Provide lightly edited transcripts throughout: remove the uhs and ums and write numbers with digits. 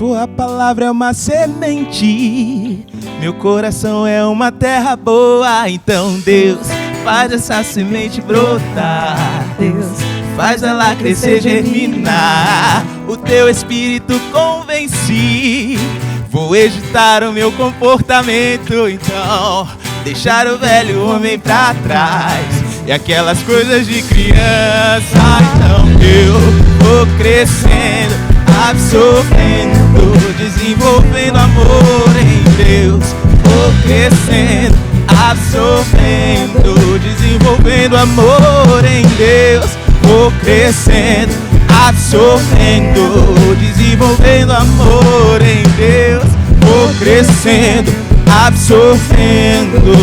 Tua palavra é uma semente, meu coração é uma terra boa. Então Deus, faz essa semente brotar, Deus, faz ela crescer, germinar. O teu espírito convenci, vou editar o meu comportamento. Então, deixar o velho homem pra trás e aquelas coisas de criança. Então eu vou crescendo, absorvendo, desenvolvendo amor em Deus. Vou crescendo, absorvendo, desenvolvendo amor em Deus. Vou crescendo, absorvendo, desenvolvendo amor em Deus. Vou crescendo, absorvendo.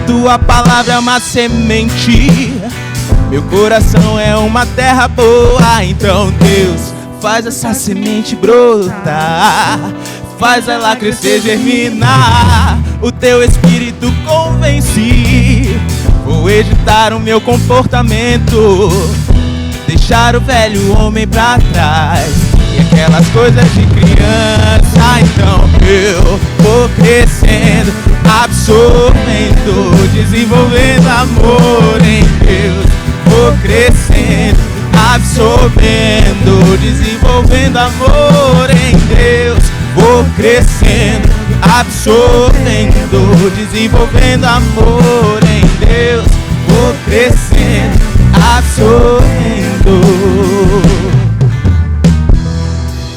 Tua palavra é uma semente, meu coração é uma terra boa. Então Deus, faz essa semente brotar, faz ela crescer, germinar. O teu espírito convenci, vou editar o meu comportamento, deixar o velho homem pra trás e aquelas coisas de criança. Então eu vou crescendo, absorvendo, desenvolvendo amor em Deus. Vou crescendo, absorvendo, desenvolvendo amor em Deus. Vou crescendo, absorvendo, desenvolvendo amor em Deus. Vou crescendo, absorvendo.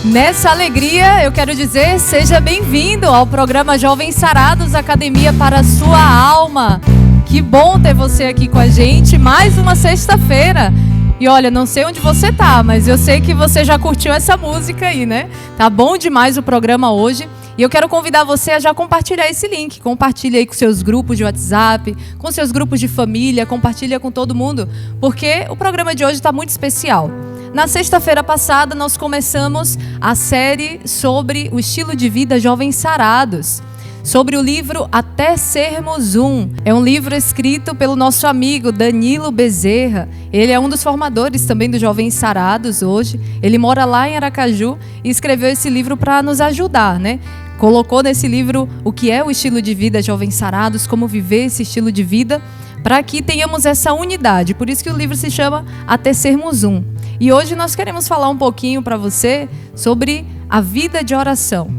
Nessa alegria, eu quero dizer, seja bem-vindo ao programa Jovens Sarados, Academia para a Sua Alma. Que bom ter você aqui com a gente, mais uma sexta-feira. E olha, não sei onde você tá, mas eu sei que você já curtiu essa música aí, né? Tá bom demais o programa hoje. E eu quero convidar você a já compartilhar esse link. Compartilha aí com seus grupos de WhatsApp, com seus grupos de família, compartilha com todo mundo, porque o programa de hoje está muito especial. Na sexta-feira passada, nós começamos a série sobre o estilo de vida Jovens Sarados, sobre o livro Até Sermos Um. É um livro escrito pelo nosso amigo Danilo Bezerra. Ele é um dos formadores também do Jovens Sarados hoje. Ele mora lá em Aracaju e escreveu esse livro para nos ajudar, né? Colocou nesse livro o que é o estilo de vida Jovens Sarados, como viver esse estilo de vida, para que tenhamos essa unidade. Por isso que o livro se chama Até Sermos Um. E hoje nós queremos falar um pouquinho para você sobre a vida de oração.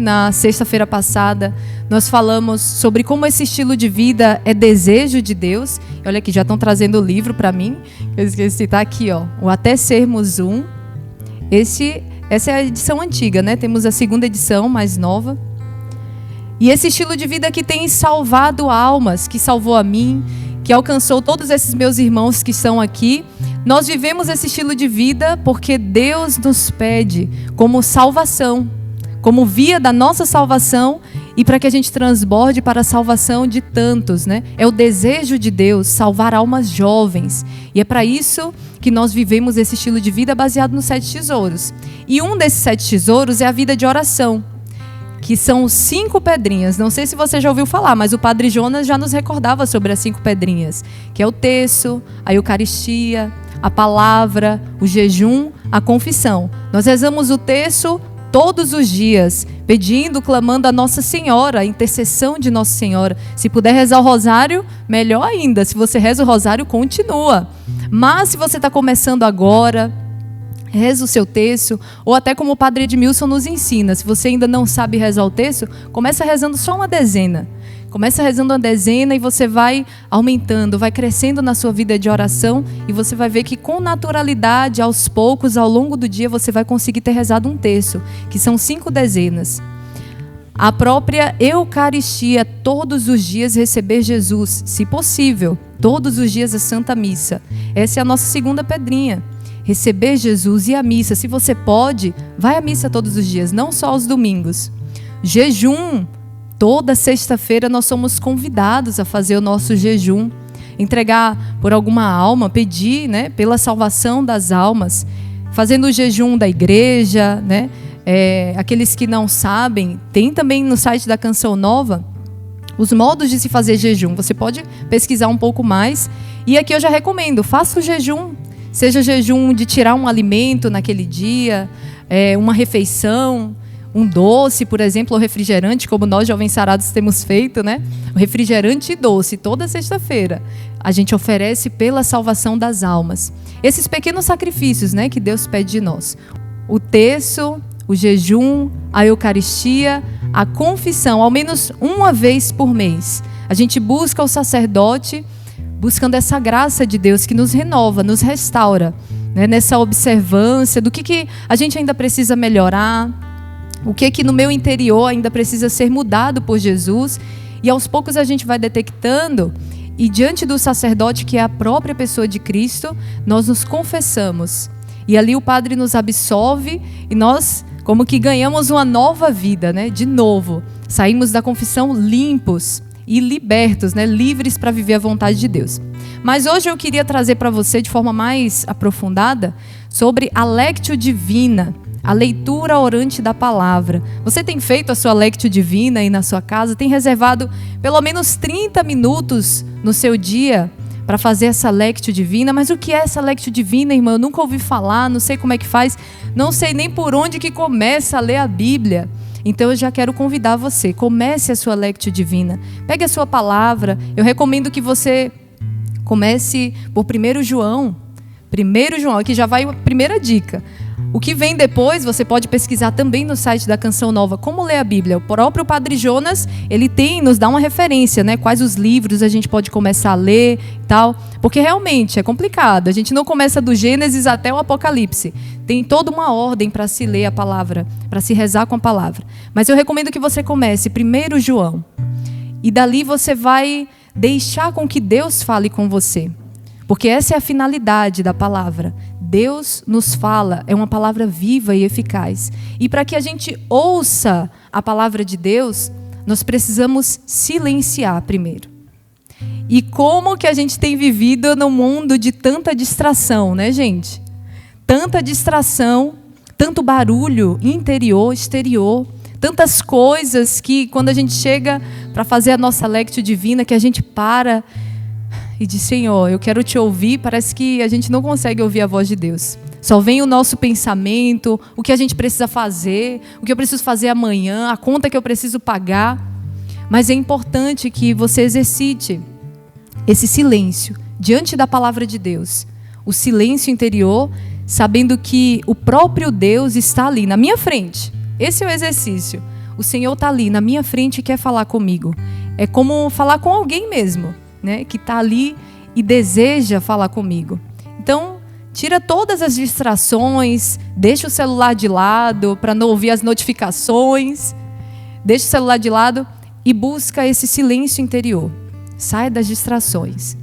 Na sexta-feira passada, nós falamos sobre como esse estilo de vida é desejo de Deus. Olha aqui, já estão trazendo o livro para mim. Eu esqueci, está aqui, ó, o Até Sermos Um. Essa é a edição antiga, né? Temos a segunda edição, mais nova. E esse estilo de vida que tem salvado almas, que salvou a mim, que alcançou todos esses meus irmãos que estão aqui. Nós vivemos esse estilo de vida porque Deus nos pede como salvação, como via da nossa salvação e para que a gente transborde para a salvação de tantos, né? É o desejo de Deus salvar almas jovens. E é para isso que nós vivemos esse estilo de vida baseado nos 7 tesouros. E um desses 7 tesouros é a vida de oração, que são 5 pedrinhas. Não sei se você já ouviu falar, mas o Padre Jonas já nos recordava sobre as 5 pedrinhas, que é o terço, a Eucaristia, a palavra, o jejum, a confissão. Nós rezamos o terço todos os dias, pedindo, clamando a Nossa Senhora, a intercessão de Nossa Senhora. Se puder rezar o rosário, melhor ainda. Se você reza o rosário, continua. Mas se você está começando agora, reza o seu terço, ou até como o Padre Edmilson nos ensina, se você ainda não sabe rezar o terço, começa rezando só uma dezena. Começa rezando uma dezena e você vai aumentando, vai crescendo na sua vida de oração e você vai ver que com naturalidade, aos poucos, ao longo do dia, você vai conseguir ter rezado um terço, que são 5 dezenas. A própria Eucaristia, todos os dias receber Jesus, se possível, todos os dias a Santa Missa. Essa é a nossa segunda pedrinha. Receber Jesus e a missa. Se você pode, vai à missa todos os dias, não só aos domingos. Jejum. Toda sexta-feira nós somos convidados a fazer o nosso jejum, entregar por alguma alma, pedir, né, pela salvação das almas, fazendo o jejum da igreja, né? Aqueles que não sabem, tem também no site da Canção Nova os modos de se fazer jejum. Você pode pesquisar um pouco mais. E aqui eu já recomendo, faça o jejum. Seja jejum de tirar um alimento naquele dia, uma refeição, um doce, por exemplo, ou refrigerante, como nós jovens sarados temos feito, né? O refrigerante e doce, toda sexta-feira, a gente oferece pela salvação das almas. Esses pequenos sacrifícios, né, que Deus pede de nós. O terço, o jejum, a Eucaristia, a confissão, ao menos uma vez por mês. A gente busca o sacerdote, buscando essa graça de Deus que nos renova, nos restaura, né, nessa observância do que a gente ainda precisa melhorar, o que no meu interior ainda precisa ser mudado por Jesus. E aos poucos a gente vai detectando, e diante do sacerdote, que é a própria pessoa de Cristo, nós nos confessamos. E ali o Padre nos absolve e nós como que ganhamos uma nova vida, né? De novo, saímos da confissão limpos e libertos, né? Livres para viver a vontade de Deus. Mas hoje eu queria trazer para você de forma mais aprofundada sobre a Lectio Divina, a leitura orante da palavra. Você tem feito a sua Lectio Divina aí na sua casa? Tem reservado pelo menos 30 minutos no seu dia para fazer essa Lectio Divina? Mas o que é essa Lectio Divina, irmã? Eu nunca ouvi falar, não sei como é que faz, não sei nem por onde que começa a ler a Bíblia. Então eu já quero convidar você, comece a sua Lectio Divina. Pegue a sua palavra. Eu recomendo que você comece por 1 João. 1 João, aqui já vai a primeira dica. O que vem depois, você pode pesquisar também no site da Canção Nova, como ler a Bíblia. O próprio Padre Jonas, ele nos dá uma referência, né? Quais os livros a gente pode começar a ler e tal. Porque realmente é complicado. A gente não começa do Gênesis até o Apocalipse. Tem toda uma ordem para se ler a palavra, para se rezar com a palavra. Mas eu recomendo que você comece 1 João. E dali você vai deixar com que Deus fale com você. Porque essa é a finalidade da palavra. Deus nos fala, é uma palavra viva e eficaz. E para que a gente ouça a palavra de Deus, nós precisamos silenciar primeiro. E como que a gente tem vivido num mundo de tanta distração, né, gente? Tanta distração, tanto barulho interior, exterior, tantas coisas que quando a gente chega para fazer a nossa Lectio Divina, que a gente para e diz: Senhor, eu quero te ouvir. Parece que a gente não consegue ouvir a voz de Deus. Só vem o nosso pensamento, o que a gente precisa fazer, o que eu preciso fazer amanhã, a conta que eu preciso pagar. Mas é importante que você exercite esse silêncio diante da palavra de Deus. O silêncio interior, sabendo que o próprio Deus está ali na minha frente. Esse é o exercício. O Senhor está ali na minha frente e quer falar comigo. É como falar com alguém mesmo, né, que está ali e deseja falar comigo. Então, tira todas as distrações, deixa o celular de lado para não ouvir as notificações, deixa o celular de lado e busca esse silêncio interior. Sai das distrações.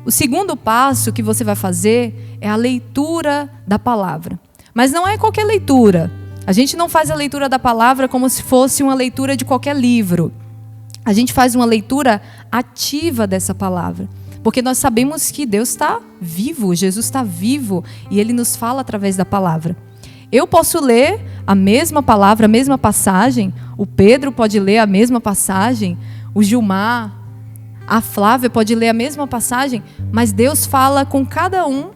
O segundo passo que você vai fazer é a leitura da palavra. Mas não é qualquer leitura. A gente não faz a leitura da palavra como se fosse uma leitura de qualquer livro. A gente faz uma leitura ativa dessa palavra. Porque nós sabemos que Deus está vivo, Jesus está vivo e Ele nos fala através da palavra. Eu posso ler a mesma palavra, a mesma passagem. O Pedro pode ler a mesma passagem. O Gilmar, a Flávia pode ler a mesma passagem. Mas Deus fala com cada um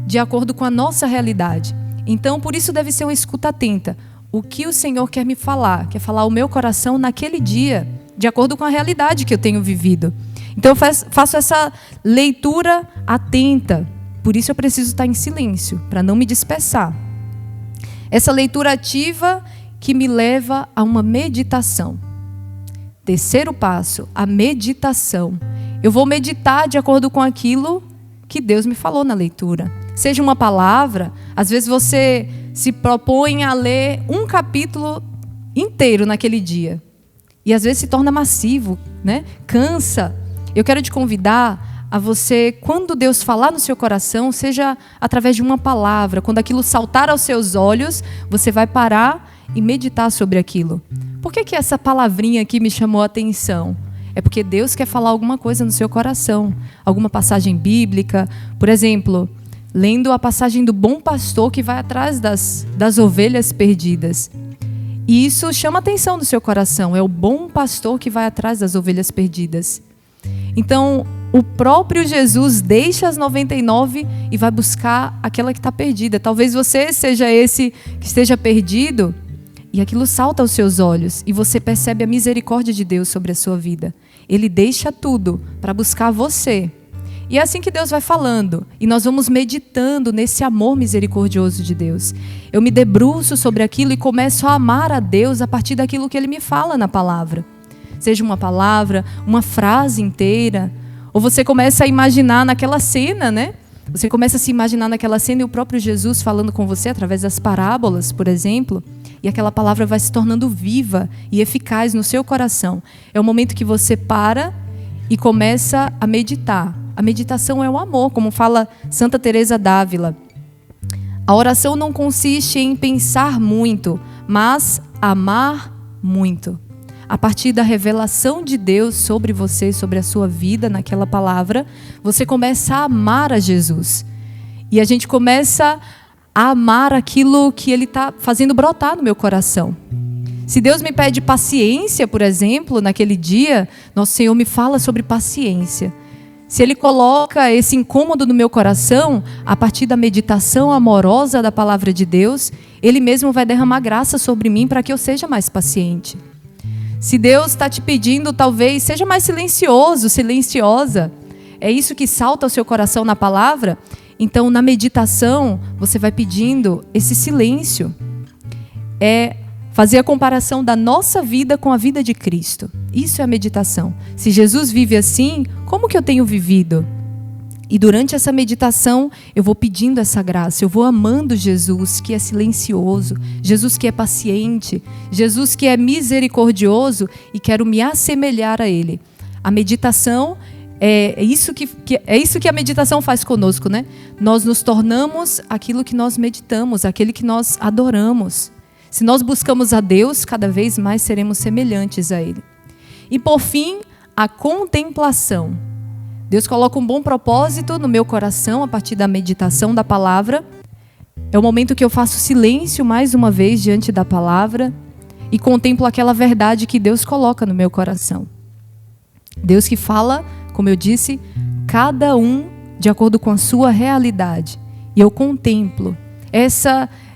de acordo com a nossa realidade. Então, por isso deve ser uma escuta atenta. O que o Senhor quer me falar? Quer falar o meu coração naquele dia, de acordo com a realidade que eu tenho vivido. Então eu faço essa leitura atenta. Por isso eu preciso estar em silêncio, para não me dispersar. Essa leitura ativa que me leva a uma meditação. Terceiro passo, a meditação. Eu vou meditar de acordo com aquilo que Deus me falou na leitura. Seja uma palavra, às vezes você se propõe a ler um capítulo inteiro naquele dia. E às vezes se torna massivo, né? Cansa. Eu quero te convidar a você, quando Deus falar no seu coração, seja através de uma palavra, quando aquilo saltar aos seus olhos, você vai parar e meditar sobre aquilo. Por que essa palavrinha aqui me chamou a atenção? É porque Deus quer falar alguma coisa no seu coração. Alguma passagem bíblica. Por exemplo, lendo a passagem do bom pastor que vai atrás das ovelhas perdidas. E isso chama a atenção do seu coração. É o bom pastor que vai atrás das ovelhas perdidas. Então, o próprio Jesus deixa as 99 e vai buscar aquela que está perdida. Talvez você seja esse que esteja perdido e aquilo salta aos seus olhos e você percebe a misericórdia de Deus sobre a sua vida. Ele deixa tudo para buscar você. E é assim que Deus vai falando. E nós vamos meditando nesse amor misericordioso de Deus. Eu me debruço sobre aquilo e começo a amar a Deus a partir daquilo que Ele me fala na palavra. Seja uma palavra, uma frase inteira. Ou você começa a imaginar naquela cena, né? Você começa a se imaginar naquela cena e o próprio Jesus falando com você através das parábolas, por exemplo. E aquela palavra vai se tornando viva e eficaz no seu coração. É o momento que você para e começa a meditar. A meditação é o amor, como fala Santa Teresa d'Ávila. A oração não consiste em pensar muito, mas amar muito. A partir da revelação de Deus sobre você, sobre a sua vida, naquela palavra, você começa a amar a Jesus. E a gente começa a amar aquilo que Ele está fazendo brotar no meu coração. Se Deus me pede paciência, por exemplo, naquele dia, nosso Senhor me fala sobre paciência. Se Ele coloca esse incômodo no meu coração, a partir da meditação amorosa da palavra de Deus, Ele mesmo vai derramar graça sobre mim para que eu seja mais paciente. Se Deus está te pedindo, talvez, seja mais silencioso, silenciosa. É isso que salta ao seu coração na palavra? Então, na meditação, você vai pedindo esse silêncio. É fazer a comparação da nossa vida com a vida de Cristo. Isso é a meditação. Se Jesus vive assim, como que eu tenho vivido? E durante essa meditação, eu vou pedindo essa graça, eu vou amando Jesus que é silencioso, Jesus que é paciente, Jesus que é misericordioso e quero me assemelhar a Ele. A meditação é isso que a meditação faz conosco, né? Nós nos tornamos aquilo que nós meditamos, aquele que nós adoramos. Se nós buscamos a Deus, cada vez mais seremos semelhantes a Ele. E por fim, a contemplação. Deus coloca um bom propósito no meu coração a partir da meditação da palavra. É o momento que eu faço silêncio mais uma vez diante da palavra e contemplo aquela verdade que Deus coloca no meu coração. Deus que fala, como eu disse, cada um de acordo com a sua realidade. E eu contemplo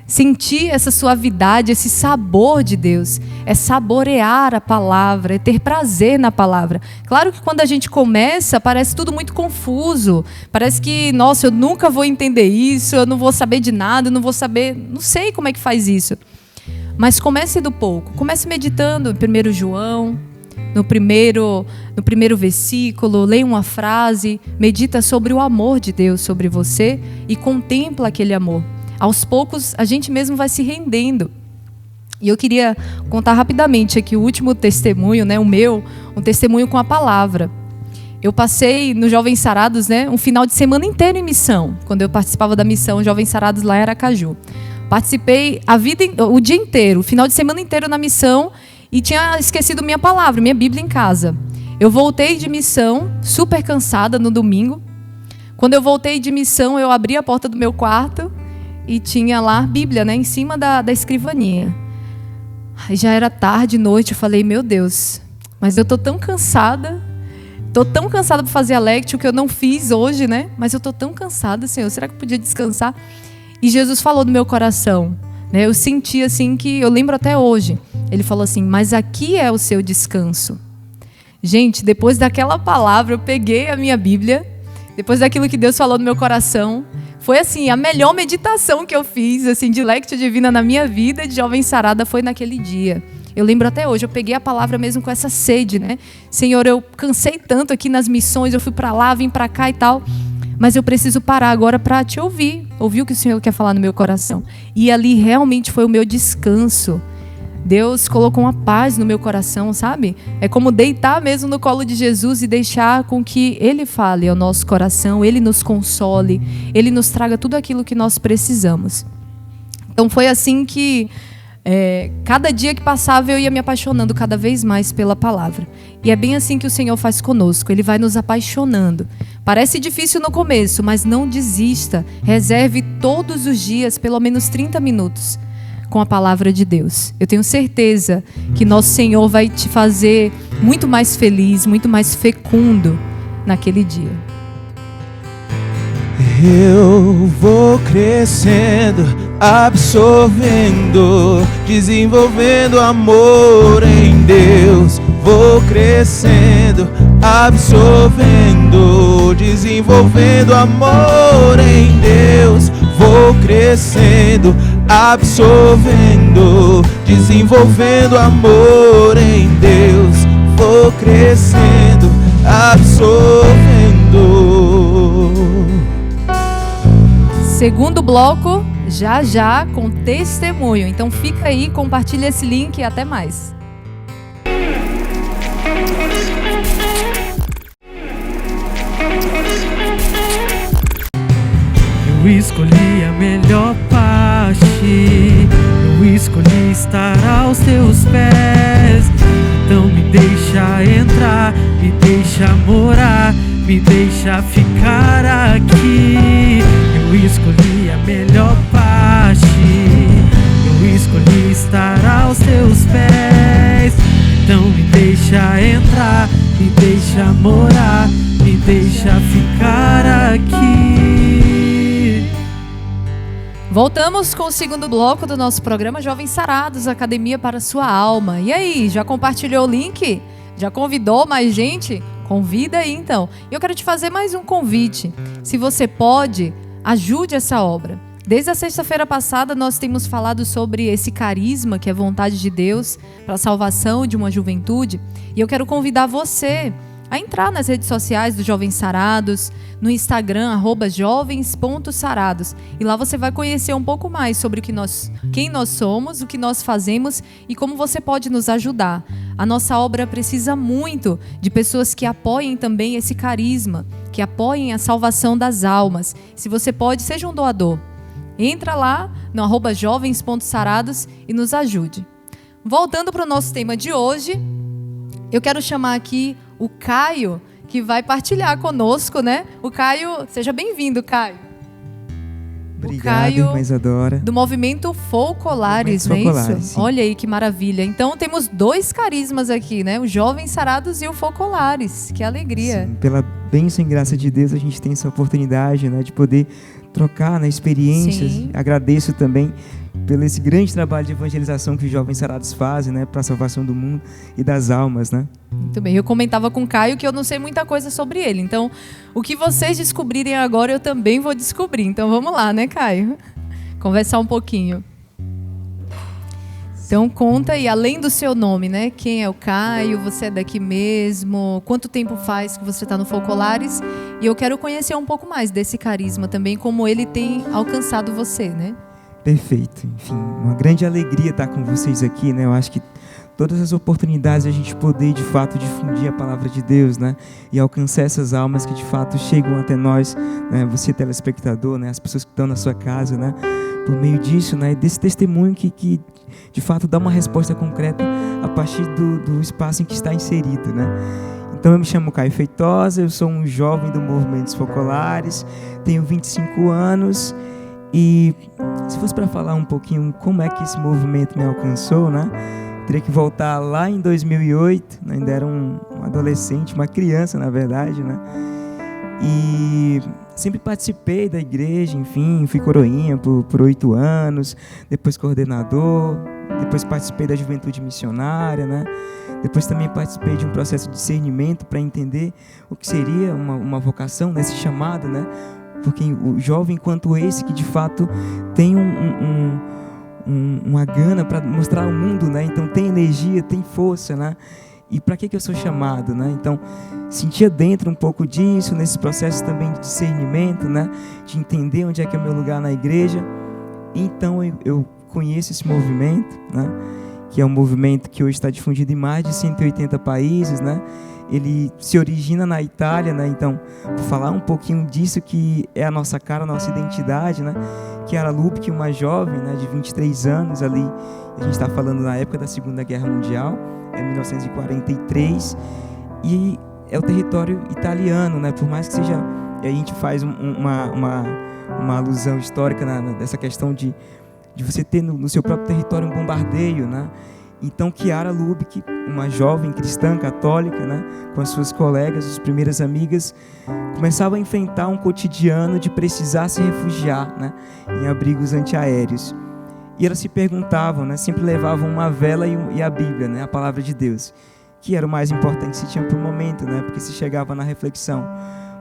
sentir essa suavidade, esse sabor de Deus, é saborear a palavra, é ter prazer na palavra. Claro que quando a gente começa, parece tudo muito confuso, parece que, nossa, eu nunca vou entender isso, eu não vou saber de nada, eu não sei como é que faz isso. Mas comece do pouco, comece meditando em 1 João, no primeiro versículo, leia uma frase, medita sobre o amor de Deus sobre você e contempla aquele amor. Aos poucos, a gente mesmo vai se rendendo. E eu queria contar rapidamente aqui o último testemunho, né, um testemunho com a palavra. Eu passei no Jovens Sarados, né, um final de semana inteiro em missão, quando eu participava da missão Jovens Sarados lá em Aracaju. Participei o dia inteiro, o final de semana inteiro na missão e tinha esquecido minha palavra, minha Bíblia em casa. Eu voltei de missão, super cansada no domingo. Quando eu voltei de missão, eu abri a porta do meu quarto e tinha lá a Bíblia, né, em cima da escrivaninha. Aí já era tarde, noite, eu falei, meu Deus, mas eu tô tão cansada para fazer a lectio que eu não fiz hoje, né? Mas eu tô tão cansada, Senhor, será que eu podia descansar? E Jesus falou no meu coração, né? Eu senti assim que, eu lembro até hoje, Ele falou assim, mas aqui é o seu descanso. Gente, depois daquela palavra, eu peguei a minha Bíblia, depois daquilo que Deus falou no meu coração, foi assim, a melhor meditação que eu fiz, assim, de lectio divina na minha vida, de jovem sarada, foi naquele dia. Eu lembro até hoje, eu peguei a palavra mesmo com essa sede, né? Senhor, eu cansei tanto aqui nas missões, eu fui para lá, vim para cá e tal, mas eu preciso parar agora para te ouvir o que o Senhor quer falar no meu coração. E ali realmente foi o meu descanso. Deus colocou uma paz no meu coração, sabe? É como deitar mesmo no colo de Jesus e deixar com que Ele fale ao nosso coração, Ele nos console, Ele nos traga tudo aquilo que nós precisamos. Então foi assim que cada dia que passava eu ia me apaixonando cada vez mais pela palavra. E é bem assim que o Senhor faz conosco, Ele vai nos apaixonando. Parece difícil no começo, mas não desista. Reserve todos os dias pelo menos 30 minutos com a palavra de Deus. Eu tenho certeza que nosso Senhor vai te fazer muito mais feliz, muito mais fecundo naquele dia. Eu vou crescendo, absorvendo, desenvolvendo amor em Deus. Vou crescendo, absorvendo, desenvolvendo amor em Deus. Vou crescendo, absorvendo, desenvolvendo amor em Deus. Vou crescendo, absorvendo. Segundo bloco, já com testemunho. Então fica aí, compartilha esse link e até mais. Eu escolhi a melhor parte, eu escolhi estar aos teus pés. Então me deixa entrar, me deixa morar, me deixa ficar aqui. Eu escolhi a melhor parte, eu escolhi estar aos teus pés. Então me deixa entrar, me deixa morar, me deixa ficar aqui. Voltamos com o segundo bloco do nosso programa Jovens Sarados, Academia para a Sua Alma. E aí, já compartilhou o link? Já convidou mais gente? Convida aí então. E eu quero te fazer mais um convite. Se você pode, ajude essa obra. Desde a sexta-feira passada nós temos falado sobre esse carisma que é vontade de Deus para a salvação de uma juventude. E eu quero convidar você a entrar nas redes sociais do Jovens Sarados, no Instagram, @jovens.sarados. E lá você vai conhecer um pouco mais sobre quem nós somos, o que nós fazemos e como você pode nos ajudar. A nossa obra precisa muito de pessoas que apoiem também esse carisma, que apoiem a salvação das almas. Se você pode, seja um doador. Entra lá no @jovens.sarados e nos ajude. Voltando para o nosso tema de hoje, eu quero chamar aqui o Caio, que vai partilhar conosco, né? O Caio, seja bem-vindo, Caio. Obrigado, o Caio, irmã Isadora. do Movimento Folcolares, não é isso? Sim. Olha aí que maravilha. Então temos dois carismas aqui, né? O Jovens Sarados e o Folcolares. Que alegria. Sim, pela bênção e graça de Deus, a gente tem essa oportunidade, né, de poder trocar, né, experiências. Sim. Agradeço também pelo esse grande trabalho de evangelização que os Jovens Sarados fazem, né, para a salvação do mundo e das almas, né? Muito bem. Eu comentava com o Caio que eu não sei muita coisa sobre ele. Então, o que vocês descobrirem agora, eu também vou descobrir. Então, vamos lá, né, Caio? Conversar um pouquinho. Então, conta aí, além do seu nome, né? Quem é o Caio? Você é daqui mesmo? Quanto tempo faz que você está no Folcolares? E eu quero conhecer um pouco mais desse carisma também, como ele tem alcançado você, né? Perfeito. Enfim, uma grande alegria estar com vocês aqui, né? Eu acho que todas as oportunidades a gente poder, de fato, difundir a palavra de Deus, né? E alcançar essas almas que, de fato, chegam até nós, né? Você, telespectador, né? As pessoas que estão na sua casa, né? Por meio disso, né? Desse testemunho que de fato, dá uma resposta concreta a partir do espaço em que está inserido, né? Então, eu me chamo Caio Feitosa, eu sou um jovem do Movimento Folcolares, tenho 25 anos e, se fosse para falar um pouquinho como é que esse movimento me alcançou, né? Teria que voltar lá em 2008, né? Ainda era um adolescente, uma criança, na verdade, né? E sempre participei da igreja, enfim, fui coroinha por 8 anos, depois coordenador, depois participei da juventude missionária, né? Depois também participei de um processo de discernimento para entender o que seria uma vocação, nesse chamado, né? Porque o jovem enquanto esse que de fato tem uma gana para mostrar ao mundo, né? Então tem energia, tem força, né? E para que eu sou chamado, né? Então, sentia dentro um pouco disso, nesse processo também de discernimento, né? De entender onde é que é o meu lugar na igreja. Então, eu conheço esse movimento, né? Que é um movimento que hoje está difundido em mais de 180 países, né? Ele se origina na Itália, né? Então, vou falar um pouquinho disso que é a nossa cara, a nossa identidade, né? Que era a Lupke, uma jovem, né? De 23 anos ali. A gente está falando na época da Segunda Guerra Mundial. É 1943 e é o território italiano, né? Por mais que seja, a gente faz uma alusão histórica dessa questão de você ter no seu próprio território um bombardeio, né? Então Kiara Lubick, uma jovem cristã católica, né, com as suas colegas, as primeiras amigas, começava a enfrentar um cotidiano de precisar se refugiar, né, em abrigos antiaéreos. E elas se perguntavam, né, sempre levavam uma vela e a Bíblia, né, a palavra de Deus, que era o mais importante que se tinha para o momento, né, porque se chegava na reflexão,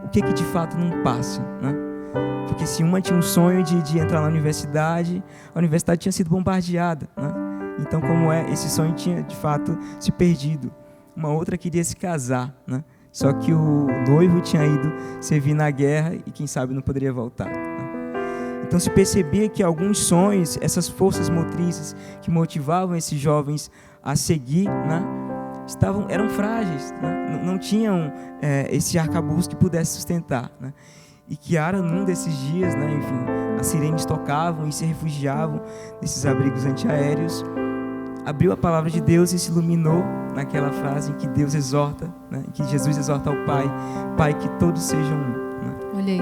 o que de fato não passa, né? Porque se uma tinha um sonho de entrar na universidade, a universidade tinha sido bombardeada, né? Então, como esse sonho tinha, de fato, se perdido. Uma outra queria se casar, né? Só que o noivo tinha ido servir na guerra e, quem sabe, não poderia voltar, né? Então, se percebia que alguns sonhos, essas forças motrizes que motivavam esses jovens a seguir, né, eram frágeis, né? Não tinham esse arcabouço que pudesse sustentar, né? E Kiara, num desses dias, né, enfim, as sirenes tocavam e se refugiavam nesses abrigos antiaéreos, abriu a palavra de Deus e se iluminou naquela frase em que Deus exorta, né, que Jesus exorta ao Pai, Pai, que todos sejam um, né? Olha aí.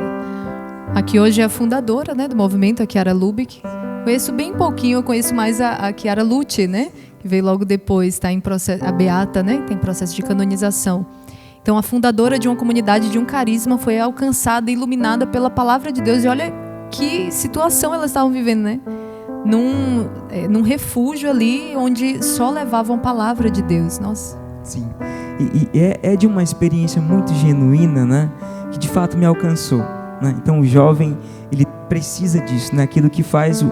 Aqui hoje é a fundadora, né, do movimento, a Kiara Lubick. Conheço bem pouquinho, eu conheço mais a Kiara Lute, né, que veio logo depois, está em processo, a Beata, né, tem processo de canonização. Então, a fundadora de uma comunidade, de um carisma, foi alcançada e iluminada pela palavra de Deus. E olha que situação elas estavam vivendo, né? Num refúgio ali, onde só levavam a palavra de Deus. Nossa. Sim. E é de uma experiência muito genuína, né? Que de fato me alcançou, né? Então, o jovem, ele precisa disso, né? Aquilo que faz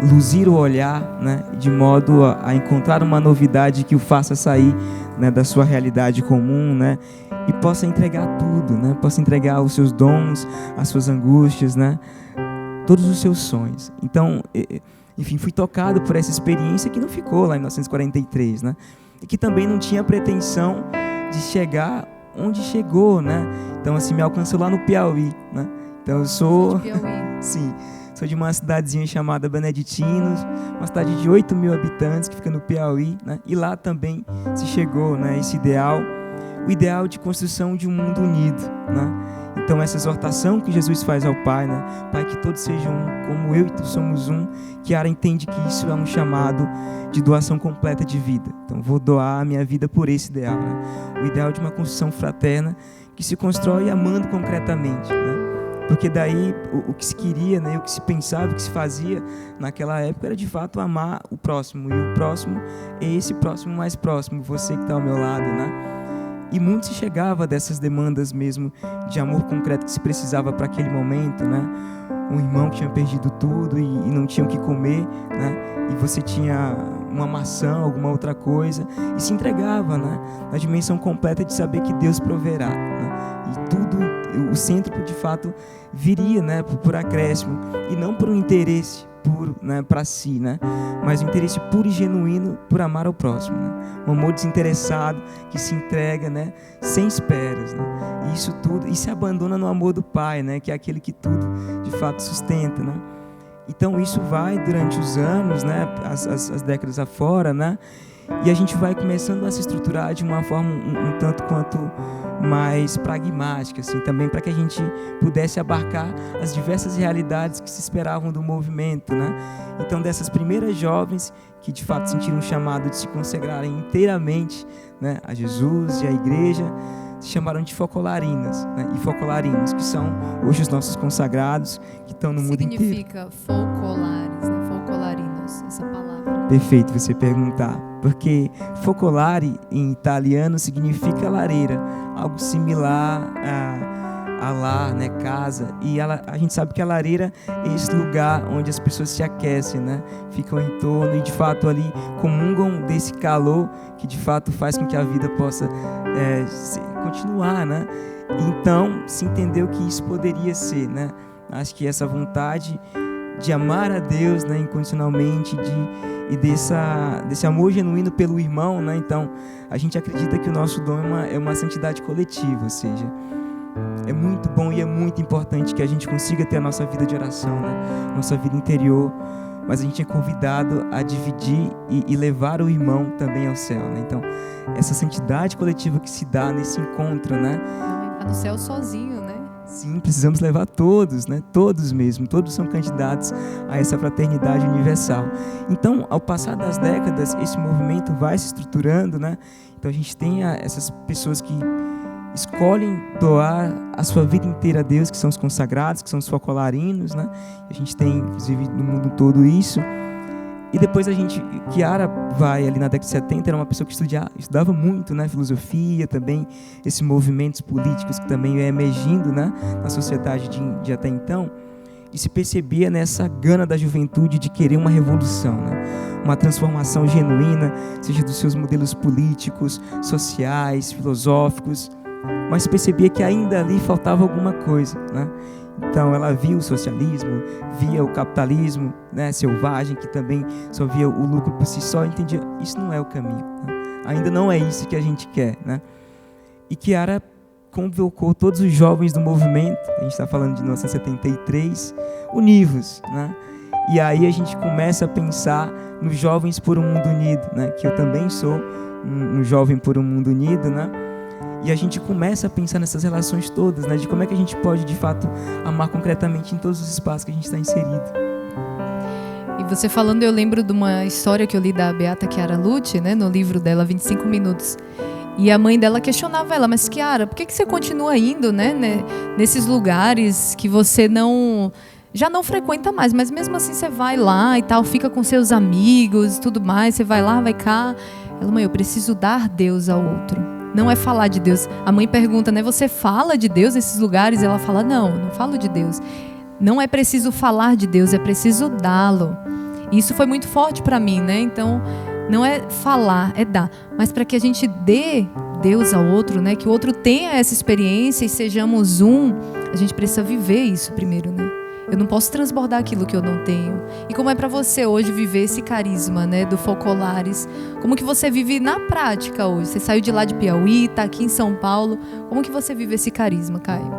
luzir o olhar, né? De modo a encontrar uma novidade que o faça sair, né, da sua realidade comum, né, e possa entregar tudo, né, possa entregar os seus dons, as suas angústias, né, todos os seus sonhos. Então, enfim, fui tocado por essa experiência que não ficou lá em 1943, né, e que também não tinha pretensão de chegar onde chegou, né. Então, assim, me alcançou lá no Piauí, né. Então, eu sou... Sim. Sou de uma cidadezinha chamada Beneditinos, uma cidade de 8.000 habitantes que fica no Piauí, né? E lá também se chegou, né, esse ideal, o ideal de construção de um mundo unido, né? Então essa exortação que Jesus faz ao Pai, né? Pai, que todos sejam um, como eu e tu somos um, Kiara entende que isso é um chamado de doação completa de vida. Então vou doar a minha vida por esse ideal, né? O ideal de uma construção fraterna que se constrói amando concretamente, né? Porque daí o que se queria, né, o que se pensava, o que se fazia naquela época era de fato amar o próximo. E o próximo é esse próximo mais próximo, você que está ao meu lado, né? E muito se chegava dessas demandas mesmo de amor concreto que se precisava para aquele momento, né? Um irmão que tinha perdido tudo e não tinha o que comer, né? E você tinha uma maçã, alguma outra coisa, e se entregava, né? Na dimensão completa de saber que Deus proverá, né? E tudo, o centro de fato viria, né, por acréscimo, e não por um interesse puro, né, para si, né, mas um interesse puro e genuíno por amar ao próximo, né? Um amor desinteressado que se entrega, né, sem esperas, né? E isso tudo, e se abandona no amor do Pai, né, que é aquele que tudo de fato sustenta, né? Então isso vai durante os anos, né, as décadas afora, né? E a gente vai começando a se estruturar de uma forma um tanto quanto mais pragmática, assim, também para que a gente pudesse abarcar as diversas realidades que se esperavam do movimento, né? Então, dessas primeiras jovens que de fato sentiram um chamado de se consagrarem inteiramente, né, a Jesus e à igreja, se chamaram de focolarinas, né, e focolarinos, que são hoje os nossos consagrados, que estão no mundo inteiro. Significa focolares, né? Focolarinos, essa palavra. Perfeito você perguntar, porque focolare em italiano significa lareira, algo similar a lar, né, casa, e a gente sabe que a lareira é esse lugar onde as pessoas se aquecem, né, ficam em torno e de fato ali comungam desse calor que de fato faz com que a vida possa continuar, né? Então se entendeu que isso poderia ser, né? Acho que essa vontade de amar a Deus, né, incondicionalmente, e desse amor genuíno pelo irmão, né? Então a gente acredita que o nosso dom é uma santidade coletiva, ou seja, é muito bom e é muito importante que a gente consiga ter a nossa vida de oração, né? Nossa vida interior, mas a gente é convidado a dividir e levar o irmão também ao céu, né? Então essa santidade coletiva que se dá nesse encontro, né? Não vai no céu sozinho, né? Sim, precisamos levar todos, né? Todos mesmo, todos são candidatos a essa fraternidade universal. Então, ao passar das décadas, esse movimento vai se estruturando, né? Então a gente tem essas pessoas que escolhem doar a sua vida inteira a Deus, que são os consagrados, que são os focolarinos, né? A gente tem, inclusive, no mundo todo isso. E depois Chiara vai ali na década de 70, era uma pessoa que estudava muito, né? Filosofia também, esses movimentos políticos que também iam emergindo, né? Na sociedade de até então. E se percebia nessa gana da juventude de querer uma revolução, né? Uma transformação genuína, seja dos seus modelos políticos, sociais, filosóficos, mas percebia que ainda ali faltava alguma coisa, né? Então ela via o socialismo, via o capitalismo, né, selvagem, que também só via o lucro por si só, entendia, isso não é o caminho, né? Ainda não é isso que a gente quer, né? E Chiara convocou todos os jovens do movimento, a gente está falando de 1973, univos, né? E aí a gente começa a pensar nos jovens por um mundo unido, né? Que eu também sou um jovem por um mundo unido, né? E a gente começa a pensar nessas relações todas, né? De como é que a gente pode, de fato, amar concretamente em todos os espaços que a gente está inserido. E você falando, eu lembro de uma história que eu li da Beata Chiara Lucci, né? No livro dela, 25 Minutos. E a mãe dela questionava ela, mas Chiara, por que você continua indo, né? Nesses lugares que você já não frequenta mais, mas mesmo assim você vai lá e tal, fica com seus amigos e tudo mais, você vai lá, vai cá. Ela, mãe, eu preciso dar Deus ao outro. Não é falar de Deus. A mãe pergunta, né? Você fala de Deus nesses lugares? Ela fala, não falo de Deus. Não é preciso falar de Deus, é preciso dá-lo. E isso foi muito forte para mim, né? Então, não é falar, é dar. Mas para que a gente dê Deus ao outro, né? Que o outro tenha essa experiência e sejamos um, a gente precisa viver isso primeiro, né? Eu não posso transbordar aquilo que eu não tenho. E como é para você hoje viver esse carisma, né, do Focolares? Como que você vive na prática hoje? Você saiu de lá de Piauí, está aqui em São Paulo. Como que você vive esse carisma, Caio?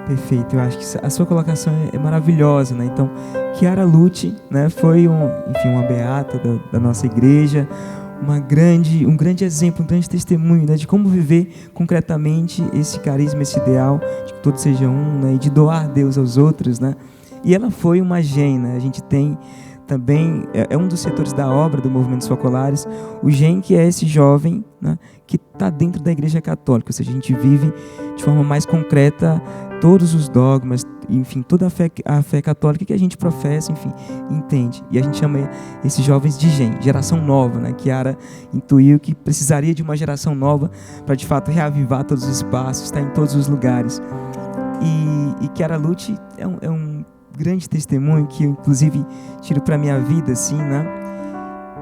Perfeito, eu acho que a sua colocação é maravilhosa, né? Então, Chiara Lucci, né, foi uma beata da nossa igreja, um grande exemplo, um grande testemunho, né, de como viver concretamente esse carisma, esse ideal, de que todos sejam um, né, e de doar Deus aos outros, né? E ela foi uma GEM, né? A gente tem também, é um dos setores da obra do Movimento dos Focolares, o GEM, que é esse jovem, né, que está dentro da Igreja Católica, ou seja, a gente vive de forma mais concreta todos os dogmas, enfim, toda a fé católica que a gente professa, enfim, entende. E a gente chama esses jovens de GEM, geração nova, né? Chiara intuiu que precisaria de uma geração nova para, de fato, reavivar todos os espaços, estar em todos os lugares. E Chiara Lucci é um grande testemunho que eu, inclusive, tiro para a minha vida, assim, né?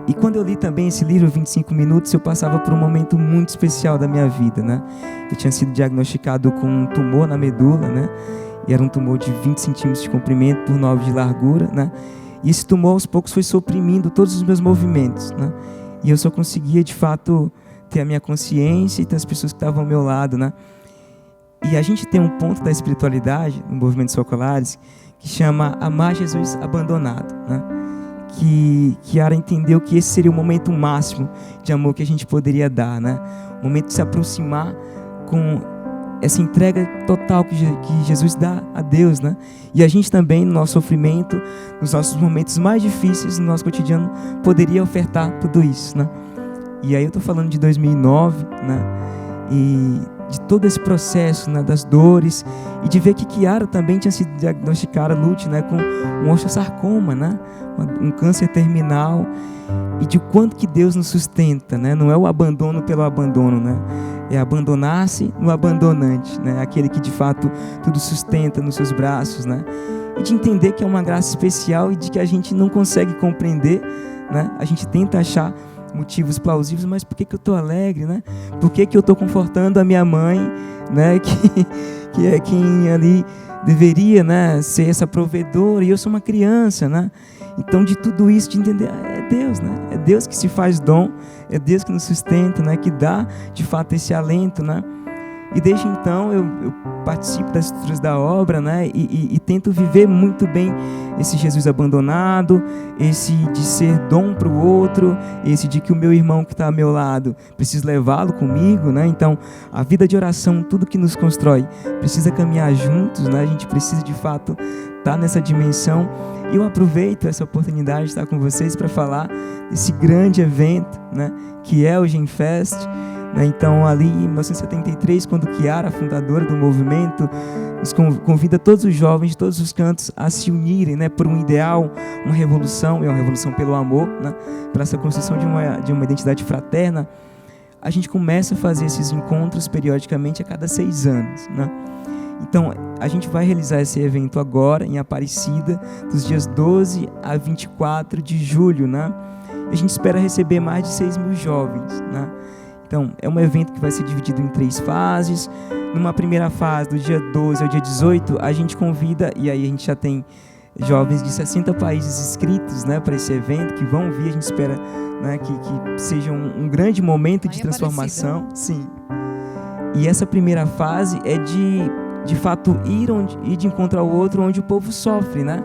E quando eu li também esse livro, 25 Minutos, eu passava por um momento muito especial da minha vida, né? Eu tinha sido diagnosticado com um tumor na medula, né? E era um tumor de 20 centímetros de comprimento por 9 de largura, né? E esse tumor, aos poucos, foi suprimindo todos os meus movimentos, né? E eu só conseguia, de fato, ter a minha consciência e ter as pessoas que estavam ao meu lado, né? E a gente tem um ponto da espiritualidade, no Movimento dos Focolares, que chama Amar Jesus Abandonado, né? Que Chiara entendeu que esse seria o momento máximo de amor que a gente poderia dar, né? O momento de se aproximar com essa entrega total que Jesus dá a Deus, né? E a gente também, no nosso sofrimento, nos nossos momentos mais difíceis, no nosso cotidiano, poderia ofertar tudo isso, né? E aí eu estou falando de 2009, né? E de todo esse processo, né, das dores, e de ver que Chiara também tinha sido diagnosticada, Lucci, né, com um osteosarcoma, né, um câncer terminal, e de quanto que Deus nos sustenta, né? Não é o abandono pelo abandono, né? É abandonar-se no abandonante, né? Aquele que de fato tudo sustenta nos seus braços, né? E de entender que é uma graça especial e de que a gente não consegue compreender, né? A gente tenta achar motivos plausíveis, mas por que eu estou alegre, né? Por que eu estou confortando a minha mãe, né? Que é quem ali deveria, né, ser essa provedora, e eu sou uma criança, né? Então, de tudo isso, de entender, é Deus, né? É Deus que se faz dom, é Deus que nos sustenta, né? Que dá, de fato, esse alento, né? E desde então eu participo das estruturas da obra, né? E tento viver muito bem esse Jesus abandonado, esse de ser dom para o outro, esse de que o meu irmão que está ao meu lado, preciso levá-lo comigo, né? Então, a vida de oração, tudo que nos constrói, precisa caminhar juntos, né? A gente precisa, de fato, estar nessa dimensão. E eu aproveito essa oportunidade de estar com vocês para falar desse grande evento, né? Que é o GenFest. Então, ali em 1973, quando Chiara, a fundadora do movimento, nos convida todos os jovens de todos os cantos a se unirem, né, por um ideal, uma revolução, e uma revolução pelo amor, né, para essa construção de uma identidade fraterna, a gente começa a fazer esses encontros periodicamente a cada 6 anos. Né? Então, a gente vai realizar esse evento agora, em Aparecida, dos dias 12 a 24 de julho. Né? E a gente espera receber mais de 6 mil jovens. Né? Então, é um evento que vai ser dividido em 3 fases. Numa primeira fase, do dia 12 ao dia 18, a gente convida, e aí a gente já tem jovens de 60 países inscritos, né, para esse evento, que vão vir. A gente espera, né, que seja um grande momento de transformação. Sim. E essa primeira fase é de fato, ir de encontro ao outro onde o povo sofre, né?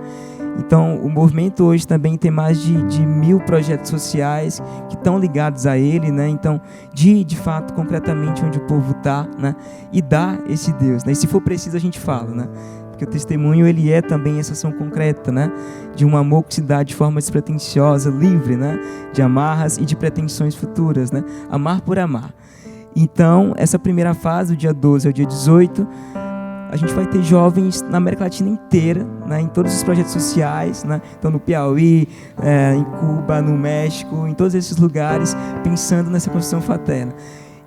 Então, o movimento hoje também tem mais de 1.000 projetos sociais que estão ligados a ele, né? Então, de fato, concretamente, onde o povo está, né? E dar esse Deus, né? E se for preciso, a gente fala, né? Porque o testemunho, ele é também essa ação concreta, né? De um amor que se dá de forma despretensiosa, livre, né? De amarras e de pretensões futuras, né? Amar por amar. Então, essa primeira fase, do dia 12 ao dia 18... a gente vai ter jovens na América Latina inteira, né, em todos os projetos sociais, né, então no Piauí, em Cuba, no México, em todos esses lugares, pensando nessa construção fraterna.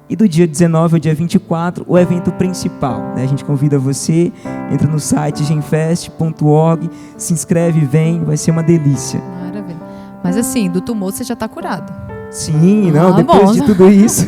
E do dia 19 ao dia 24, o evento principal. Né, a gente convida você, entra no site genfest.org, se inscreve e vem, vai ser uma delícia. Maravilha. Mas assim, do tumor você já está curado. Sim, depois de tudo isso.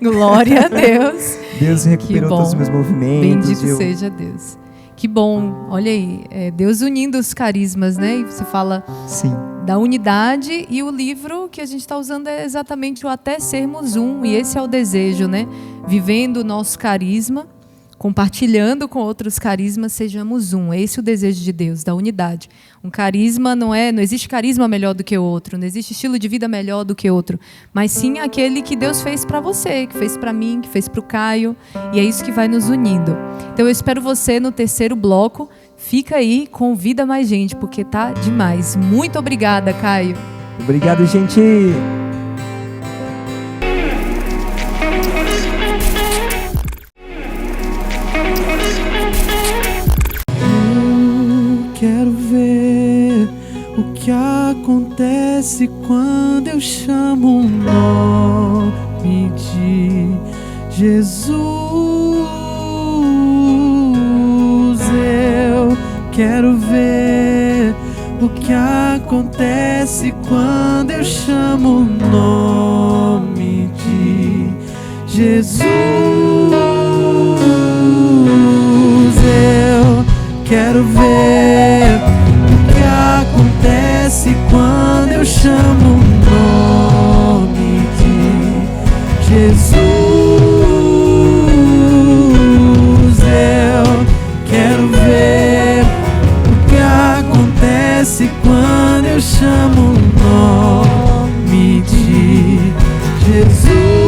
Glória a Deus. Deus recuperou todos os meus movimentos. Bendito seja Deus. Que bom, olha aí, Deus unindo os carismas, né? E você fala Sim. da unidade, e o livro que a gente está usando é exatamente o Até Sermos Um, e esse é o desejo, né? Vivendo o nosso carisma, compartilhando com outros carismas, sejamos um. Esse é o desejo de Deus, da unidade. Um carisma não existe carisma melhor do que o outro, não existe estilo de vida melhor do que outro, mas sim aquele que Deus fez para você, que fez para mim, que fez para o Caio, e é isso que vai nos unindo. Então eu espero você no terceiro bloco. Fica aí, convida mais gente, porque tá demais. Muito obrigada, Caio. Obrigado, gente. Quero ver o que acontece quando eu chamo o nome de Jesus. Eu quero ver o que acontece quando eu chamo o nome de Jesus. Eu quero ver o que acontece quando eu chamo o nome de Jesus. Eu quero ver o que acontece quando eu chamo o nome de Jesus.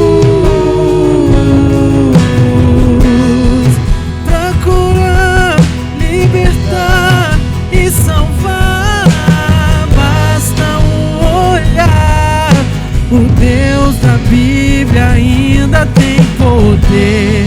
O Deus da Bíblia ainda tem poder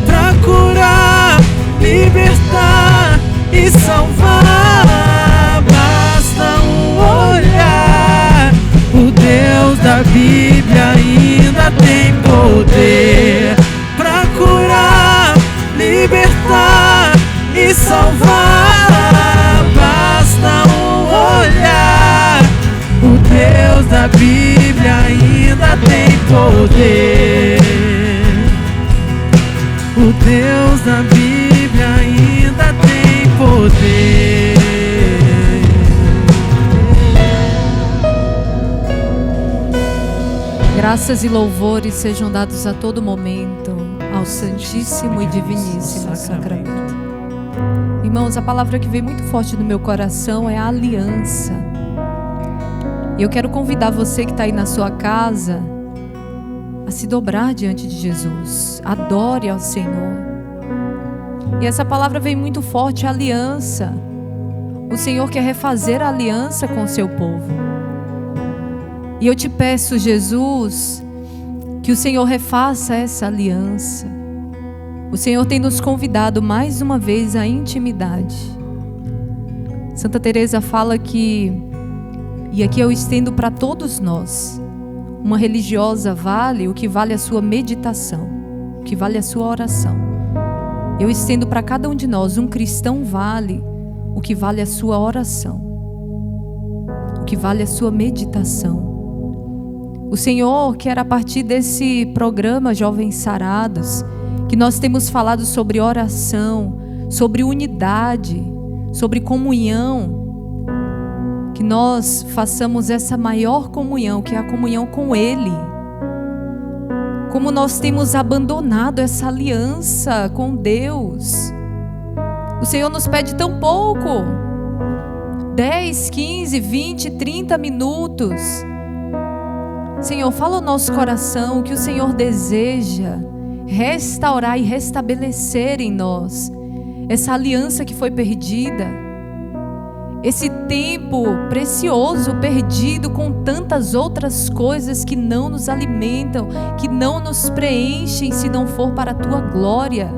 pra curar, libertar e salvar. Basta um olhar. O Deus da Bíblia ainda tem poder pra curar, libertar e salvar. Basta um olhar. O Deus da Bíblia ainda tem poder. O Deus da Bíblia ainda tem poder. Graças e louvores sejam dados a todo momento ao Santíssimo e Diviníssimo Sacramento. Irmãos, a palavra que veio muito forte no meu coração é a aliança. E eu quero convidar você que está aí na sua casa a se dobrar diante de Jesus. Adore ao Senhor. E essa palavra veio muito forte, a aliança. O Senhor quer refazer a aliança com o seu povo. E eu te peço, Jesus, que o Senhor refaça essa aliança. O Senhor tem nos convidado mais uma vez à intimidade. Santa Teresa fala que, e aqui eu estendo para todos nós, uma religiosa vale o que vale a sua meditação, o que vale a sua oração. Eu estendo para cada um de nós, um cristão vale o que vale a sua oração, o que vale a sua meditação. O Senhor quer, a partir desse programa Jovens Sarados, que nós temos falado sobre oração, sobre unidade, sobre comunhão, que nós façamos essa maior comunhão, que é a comunhão com Ele. Como nós temos abandonado essa aliança com Deus. O Senhor nos pede tão pouco, 10, 15, 20, 30 minutos. Senhor, fala ao nosso coração que o Senhor deseja restaurar e restabelecer em nós essa aliança que foi perdida, esse tempo precioso perdido com tantas outras coisas que não nos alimentam, que não nos preenchem se não for para a Tua glória.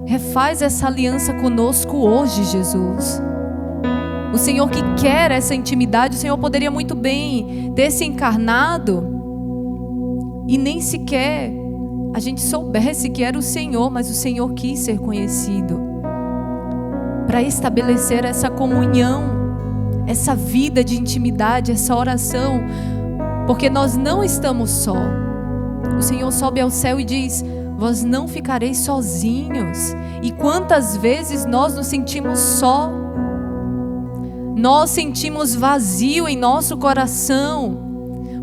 Refaz essa aliança conosco hoje, Jesus. O Senhor que quer essa intimidade, o Senhor poderia muito bem ter se encarnado e nem sequer a gente soubesse que era o Senhor, mas o Senhor quis ser conhecido para estabelecer essa comunhão, essa vida de intimidade, essa oração, porque nós não estamos só. O Senhor sobe ao céu e diz: vós não ficareis sozinhos. E quantas vezes nós nos sentimos só, nós sentimos vazio em nosso coração,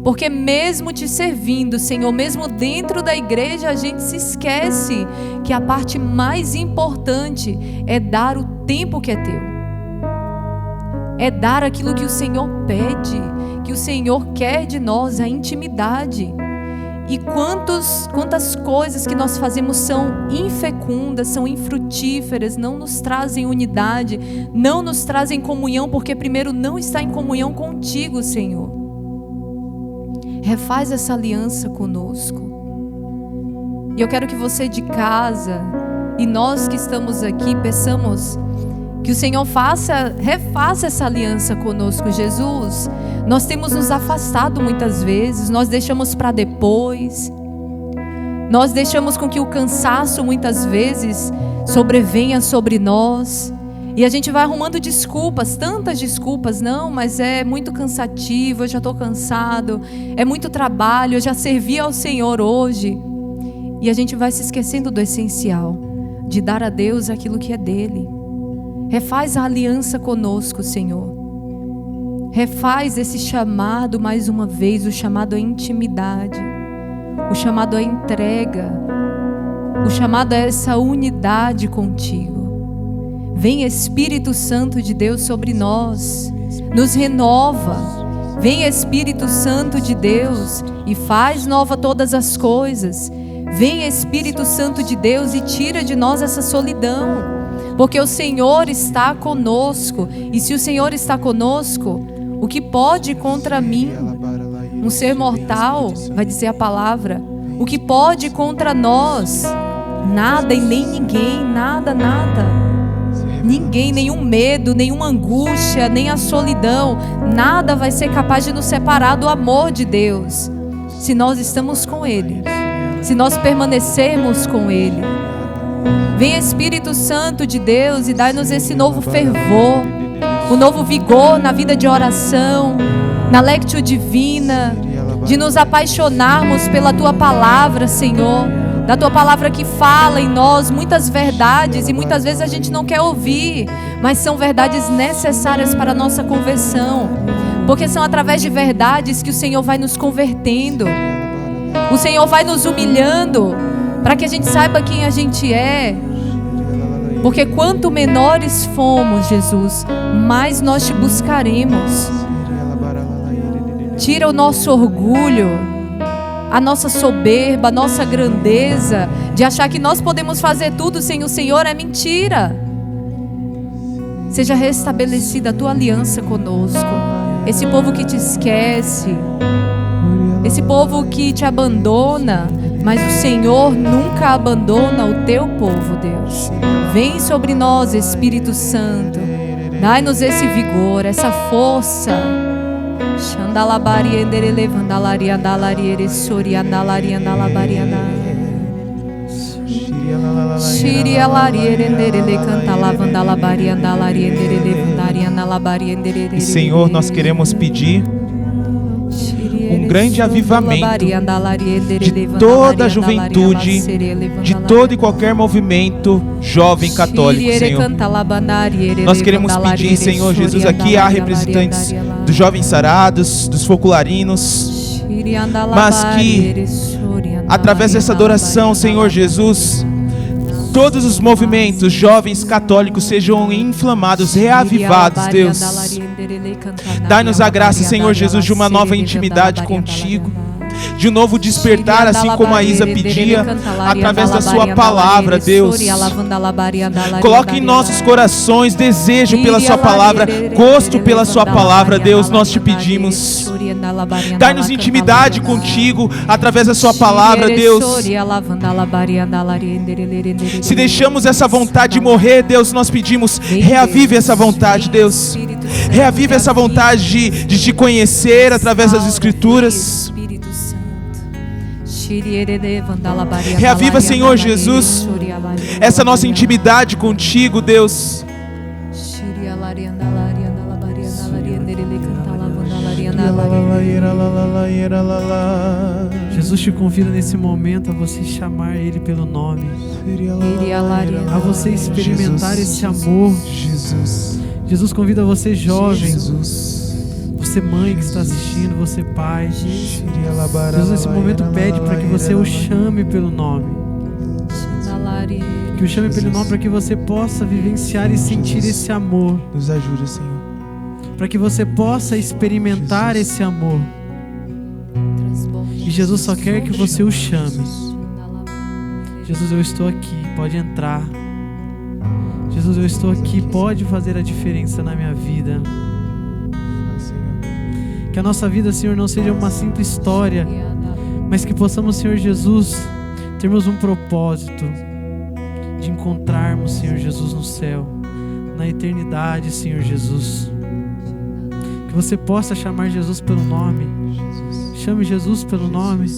porque mesmo te servindo, Senhor, mesmo dentro da igreja, a gente se esquece que a parte mais importante é dar o tempo que é teu, é dar aquilo que o Senhor pede, que o Senhor quer de nós, a intimidade. E quantas coisas que nós fazemos são infecundas, são infrutíferas, não nos trazem unidade, não nos trazem comunhão, porque primeiro não está em comunhão contigo, Senhor. Refaz essa aliança conosco. E eu quero que você de casa e nós que estamos aqui peçamos que o Senhor refaça essa aliança conosco. Jesus, nós temos nos afastado muitas vezes, nós deixamos para depois, nós deixamos com que o cansaço muitas vezes sobrevenha sobre nós, e a gente vai arrumando desculpas, tantas desculpas. Não, mas é muito cansativo, eu já estou cansado, é muito trabalho, eu já servi ao Senhor hoje, e a gente vai se esquecendo do essencial, de dar a Deus aquilo que é dele. Refaz a aliança conosco, Senhor. Refaz esse chamado mais uma vez, o chamado à intimidade, o chamado à entrega, o chamado a essa unidade contigo. Vem Espírito Santo de Deus sobre nós, nos renova. Vem Espírito Santo de Deus e faz nova todas as coisas. Vem Espírito Santo de Deus e tira de nós essa solidão. Porque o Senhor está conosco, e se o Senhor está conosco, o que pode contra mim? Um ser mortal, vai dizer a palavra. O que pode contra nós? Nada e nem ninguém, nada, nada. Ninguém, nenhum medo, nenhuma angústia, nem a solidão, nada vai ser capaz de nos separar do amor de Deus, se nós estamos com Ele, se nós permanecermos com Ele. Vem Espírito Santo de Deus e dai-nos esse novo fervor, o novo vigor na vida de oração, na Lectio Divina, de nos apaixonarmos pela Tua Palavra, Senhor, da Tua Palavra que fala em nós muitas verdades, e muitas vezes a gente não quer ouvir, mas são verdades necessárias para a nossa conversão, porque são através de verdades que o Senhor vai nos convertendo, o Senhor vai nos humilhando, para que a gente saiba quem a gente é. Porque quanto menores fomos, Jesus, mais nós te buscaremos. Tira o nosso orgulho, a nossa soberba, a nossa grandeza, de achar que nós podemos fazer tudo sem o Senhor. É mentira. Seja restabelecida a tua aliança conosco. Esse povo que te esquece, esse povo que te abandona, mas o Senhor nunca abandona o teu povo, Deus. Vem sobre nós, Espírito Santo. Dai-nos esse vigor, essa força. Xandalabari enderele vandalari andalari eresori andalari andalabari andalari. Shiri alari enderele cantala vandalabari andalari enderele vandari andalabari enderele. E Senhor, nós queremos pedir um grande avivamento de toda a juventude, de todo e qualquer movimento jovem católico, Senhor. Nós queremos pedir, Senhor Jesus, aqui há representantes dos jovens sarados, dos focularinos, mas que através dessa adoração, Senhor Jesus, todos os movimentos jovens católicos sejam inflamados, reavivados, Deus. Dai-nos a graça, Senhor Jesus, de uma nova intimidade contigo, de um novo despertar, assim como a Isa pedia, através da sua palavra, Deus. Coloque em nossos corações desejo pela sua palavra, gosto pela sua palavra, Deus, nós te pedimos. Dai-nos intimidade contigo, através da sua palavra, Deus. Se deixamos essa vontade morrer, Deus, nós pedimos, reavive essa vontade, Deus. Reavive essa vontade de te conhecer através das Escrituras. Reaviva, Senhor Jesus, essa nossa intimidade contigo, Deus. Jesus te convida nesse momento a você chamar Ele pelo nome, a você experimentar esse amor. Jesus convida você, jovem, você mãe que está assistindo, você pai. Jesus nesse momento pede para que você o chame pelo nome, que o chame pelo nome, para que você possa vivenciar e sentir esse amor. Nos ajuda, Senhor, para que você possa experimentar esse amor. E Jesus só quer que você o chame. Jesus, eu estou aqui, pode entrar. Jesus, eu estou aqui, pode fazer a diferença na minha vida. Que a nossa vida, Senhor, não seja uma simples história, mas que possamos, Senhor Jesus, termos um propósito de encontrarmos, Senhor Jesus, no céu, na eternidade, Senhor Jesus. Que você possa chamar Jesus pelo nome. Chame Jesus pelo nome.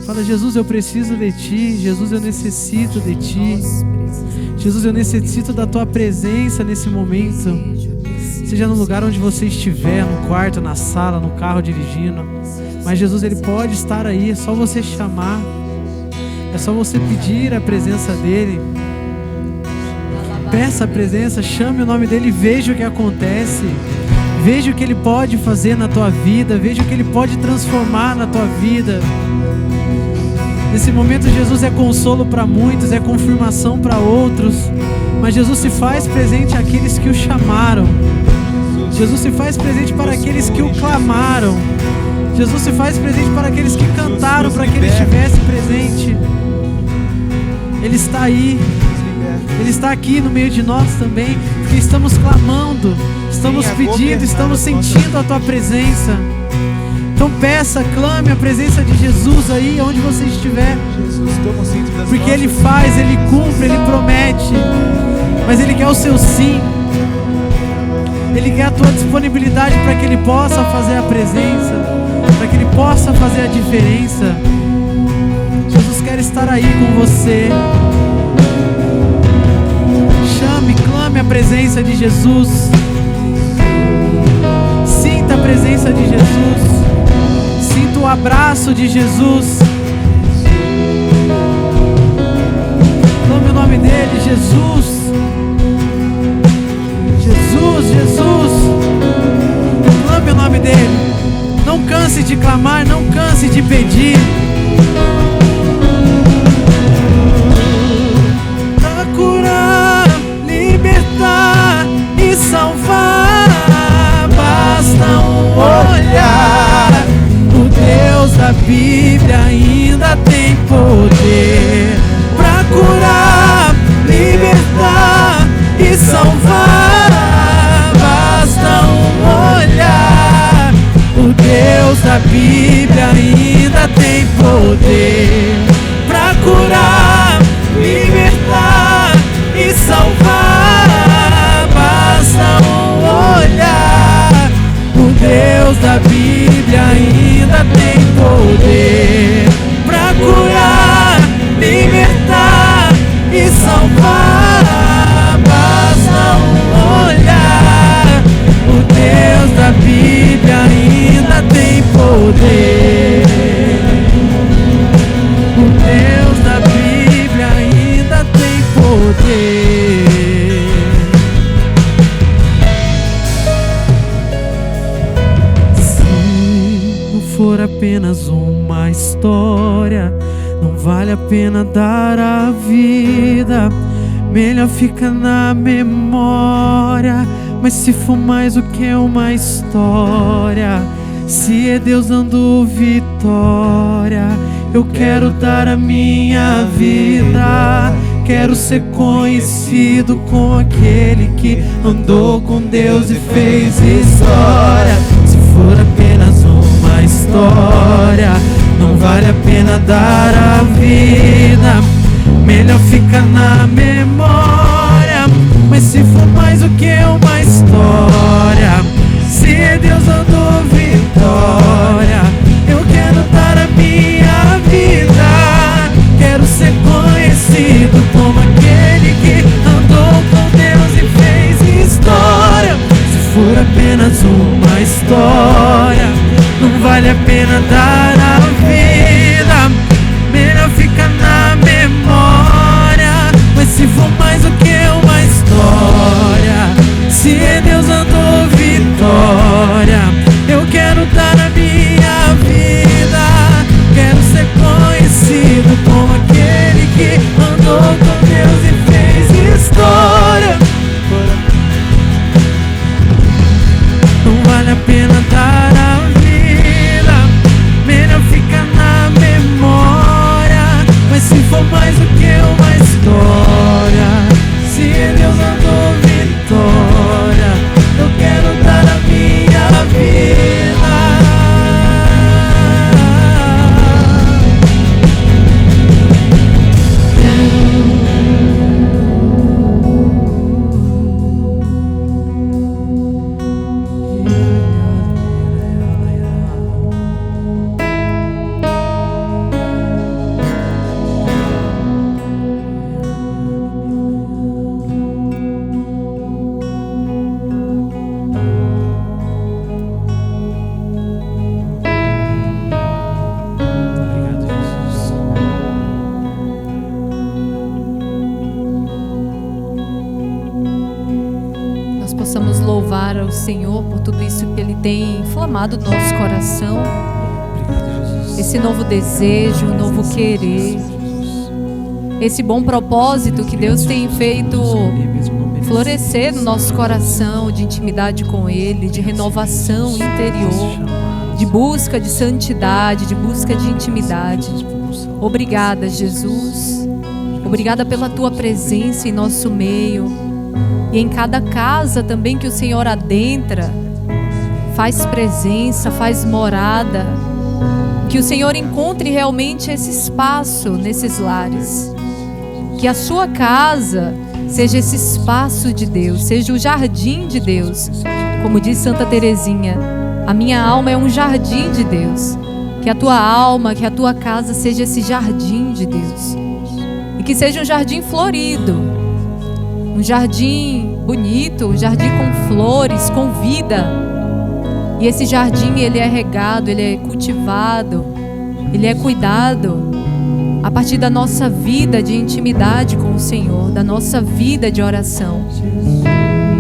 Fala: Jesus, eu preciso de Ti. Jesus, eu necessito de Ti. Jesus, eu necessito da Tua presença nesse momento. Seja no lugar onde você estiver, no quarto, na sala, no carro, dirigindo. Mas Jesus, Ele pode estar aí. É só você chamar. É só você pedir a presença dEle. Peça a presença, chame o nome dEle e veja o que acontece. Veja o que Ele pode fazer na tua vida. Veja o que Ele pode transformar na tua vida. Nesse momento, Jesus é consolo para muitos, é confirmação para outros. Mas Jesus se faz presente àqueles que o chamaram. Jesus se faz presente para aqueles que o clamaram. Jesus se faz presente para aqueles que cantaram para que Ele estivesse presente. Ele está aí. Ele está aqui no meio de nós também, porque estamos clamando, estamos pedindo, estamos sentindo a Tua presença. Então peça, clame a presença de Jesus aí onde você estiver, porque Ele faz, Ele cumpre, Ele promete, mas Ele quer o seu sim. Ele quer a tua disponibilidade para que Ele possa fazer a presença, para que Ele possa fazer a diferença. Jesus quer estar aí com você. Chame, clame a presença de Jesus. Sinta a presença de Jesus. Sinta o abraço de Jesus. Clame o nome dEle, Jesus. Jesus, Jesus. Clame o nome dEle. Não canse de clamar, não canse de pedir. Bíblia ainda tem poder pra curar, libertar e salvar. Basta um olhar. O Deus da Bíblia ainda tem poder pra curar, libertar e salvar. Basta um olhar. O Deus da Bíblia ainda tem poder pra curar, libertar e salvar. Basta um olhar. O Deus da Bíblia ainda tem poder. O Deus da Bíblia ainda tem poder. Se não for apenas uma história, não vale a pena dar a vida. Melhor fica na memória. Mas se for mais do que uma história, se é Deus dando vitória, eu quero dar a minha vida. Quero ser conhecido como aquele que andou com Deus e fez história. Se for apenas uma história, não vale a pena dar a vida. Melhor fica na memória. Mas se for mais do que uma história, se é Deus dando vitória, eu quero dar a minha vida. Quero ser conhecido como aquele que andou com Deus e fez história. Se for apenas uma história, não vale a pena dar a vida. Melhor fica na memória. Mas se for mais do que uma história, se é Deus andou vitória, eu quero dar a minha vida. Quero ser conhecido como aquele que andou com Deus e fez história. Não vale a pena dar a vida. Melhor ficar na memória. Mas se for mais do que uma história, se Deus andou vitória, eu quero dar a minha vida. Possamos louvar ao Senhor por tudo isso que Ele tem inflamado no nosso coração. Esse novo desejo, um novo querer, esse bom propósito que Deus tem feito florescer no nosso coração, de intimidade com Ele, de renovação interior, de busca de santidade, de busca de intimidade. Obrigada, Jesus. Obrigada pela Tua presença em nosso meio. E em cada casa também que o Senhor adentra, faz presença, faz morada. Que o Senhor encontre realmente esse espaço nesses lares. Que a sua casa seja esse espaço de Deus, seja o jardim de Deus. Como diz Santa Teresinha, a minha alma é um jardim de Deus. Que a tua alma, que a tua casa seja esse jardim de Deus. E que seja um jardim florido. Um jardim bonito, um jardim com flores, com vida. E esse jardim, ele é regado, ele é cultivado, ele é cuidado a partir da nossa vida de intimidade com o Senhor, da nossa vida de oração.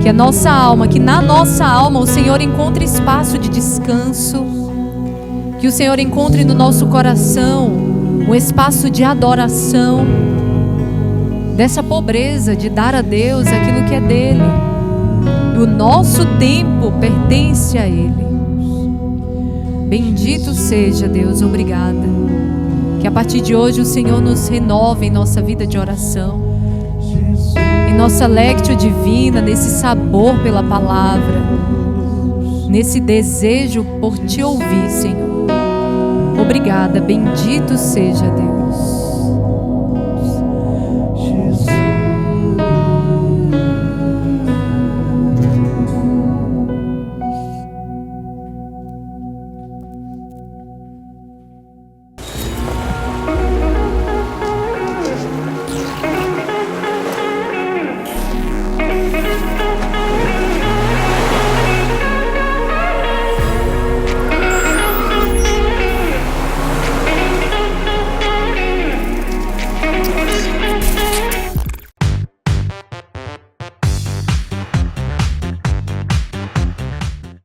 Que a nossa alma, que na nossa alma o Senhor encontre espaço de descanso. Que o Senhor encontre no nosso coração um espaço de adoração, dessa pobreza de dar a Deus aquilo que é dele. E o nosso tempo pertence a Ele. Bendito seja, Deus, obrigada. Que a partir de hoje o Senhor nos renove em nossa vida de oração, em nossa lectio divina, nesse sabor pela palavra, nesse desejo por te ouvir, Senhor. Obrigada, bendito seja, Deus.